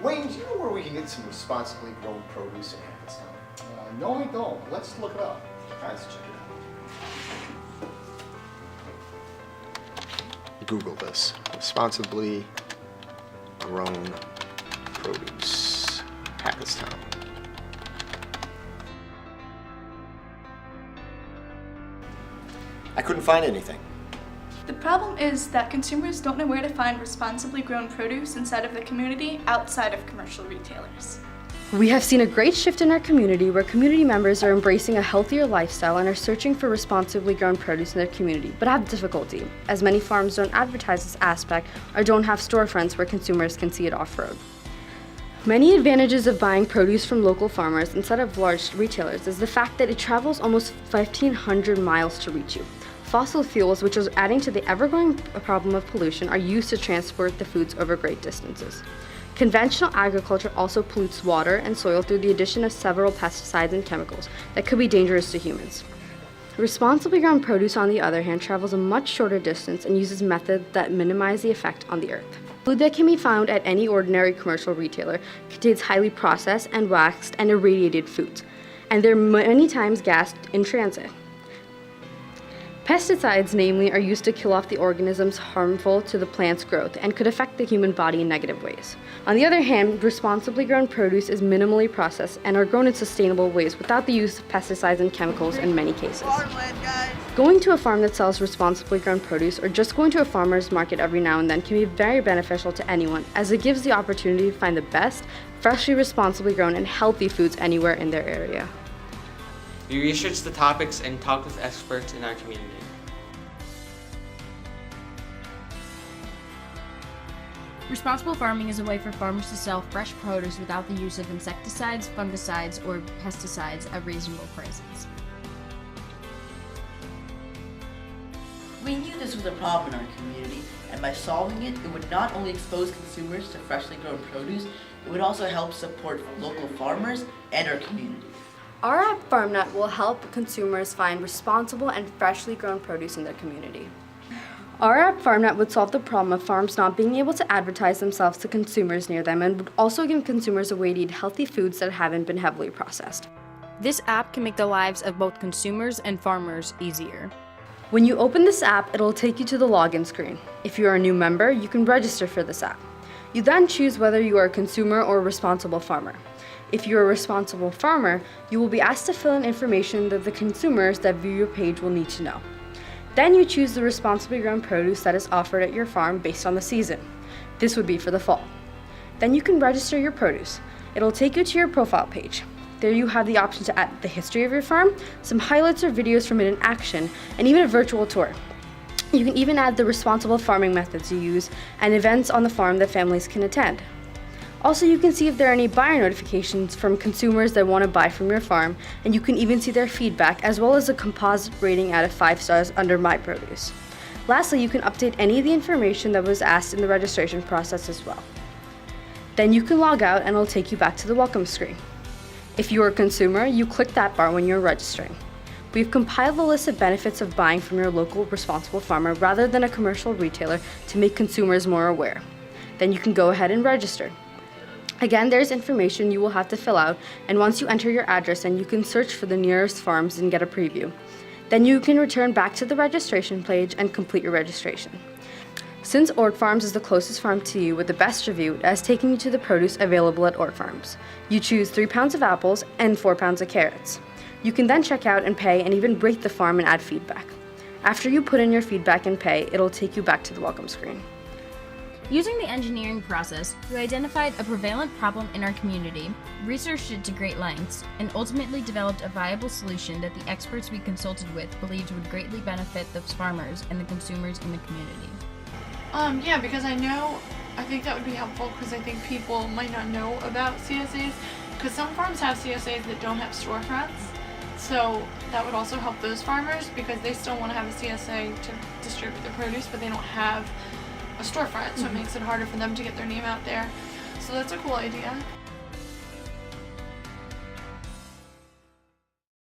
Wayne, do you know where we can get some responsibly grown produce in Hackettstown? No, I don't. Let's look it up. Let's check it out. Google this. Responsibly grown produce, Hackettstown. I couldn't find anything. The problem is that consumers don't know where to find responsibly grown produce inside of the community outside of commercial retailers. We have seen a great shift in our community where community members are embracing a healthier lifestyle and are searching for responsibly grown produce in their community, but have difficulty, as many farms don't advertise this aspect or don't have storefronts where consumers can see it off-road. Many advantages of buying produce from local farmers instead of large retailers is the fact that it travels almost 1,500 miles to reach you. Fossil fuels, which is adding to the ever-growing problem of pollution, are used to transport the foods over great distances. Conventional agriculture also pollutes water and soil through the addition of several pesticides and chemicals that could be dangerous to humans. Responsibly grown produce, on the other hand, travels a much shorter distance and uses methods that minimize the effect on the earth. Food that can be found at any ordinary commercial retailer contains highly processed and waxed and irradiated foods, and they're many times gassed in transit. Pesticides, namely, are used to kill off the organisms harmful to the plant's growth and could affect the human body in negative ways. On the other hand, responsibly grown produce is minimally processed and are grown in sustainable ways without the use of pesticides and chemicals in many cases. Going to a farm that sells responsibly grown produce or just going to a farmer's market every now and then can be very beneficial to anyone, as it gives the opportunity to find the best, freshly, responsibly grown, and healthy foods anywhere in their area. We research the topics and talk with experts in our community. Responsible farming is a way for farmers to sell fresh produce without the use of insecticides, fungicides, or pesticides at reasonable prices. We knew this was a problem in our community, and by solving it, it would not only expose consumers to freshly grown produce, it would also help support local farmers and our community. Our app FarmNet will help consumers find responsible and freshly grown produce in their community. Our app FarmNet would solve the problem of farms not being able to advertise themselves to consumers near them and would also give consumers a way to eat healthy foods that haven't been heavily processed. This app can make the lives of both consumers and farmers easier. When you open this app, it'll take you to the login screen. If you are a new member, you can register for this app. You then choose whether you are a consumer or a responsible farmer. If you're a responsible farmer, you will be asked to fill in information that the consumers that view your page will need to know. Then you choose the responsibly grown produce that is offered at your farm based on the season. This would be for the fall. Then you can register your produce. It'll take you to your profile page. There you have the option to add the history of your farm, some highlights or videos from it in action, and even a virtual tour. You can even add the responsible farming methods you use and events on the farm that families can attend. Also, you can see if there are any buyer notifications from consumers that want to buy from your farm, and you can even see their feedback as well as a composite rating out of 5 stars under My Produce. Lastly, you can update any of the information that was asked in the registration process as well. Then you can log out and it'll take you back to the welcome screen. If you're a consumer, you click that bar when you're registering. We've compiled a list of benefits of buying from your local responsible farmer rather than a commercial retailer to make consumers more aware. Then you can go ahead and register. Again, there's information you will have to fill out, and once you enter your address, and you can search for the nearest farms and get a preview. Then you can return back to the registration page and complete your registration. Since Ord Farms is the closest farm to you with the best review, it has taken you to the produce available at Ord Farms. You choose 3 pounds of apples and 4 pounds of carrots. You can then check out and pay and even rate the farm and add feedback. After you put in your feedback and pay, it'll take you back to the welcome screen. Using the engineering process, we identified a prevalent problem in our community, researched it to great lengths, and ultimately developed a viable solution that the experts we consulted with believed would greatly benefit those farmers and the consumers in the community. Yeah, because I think that would be helpful because I think people might not know about CSAs, because some farms have CSAs that don't have storefronts, so that would also help those farmers because they still want to have a CSA to distribute their produce, but they don't have a storefront, so it makes it harder for them to get their name out there. So that's a cool idea.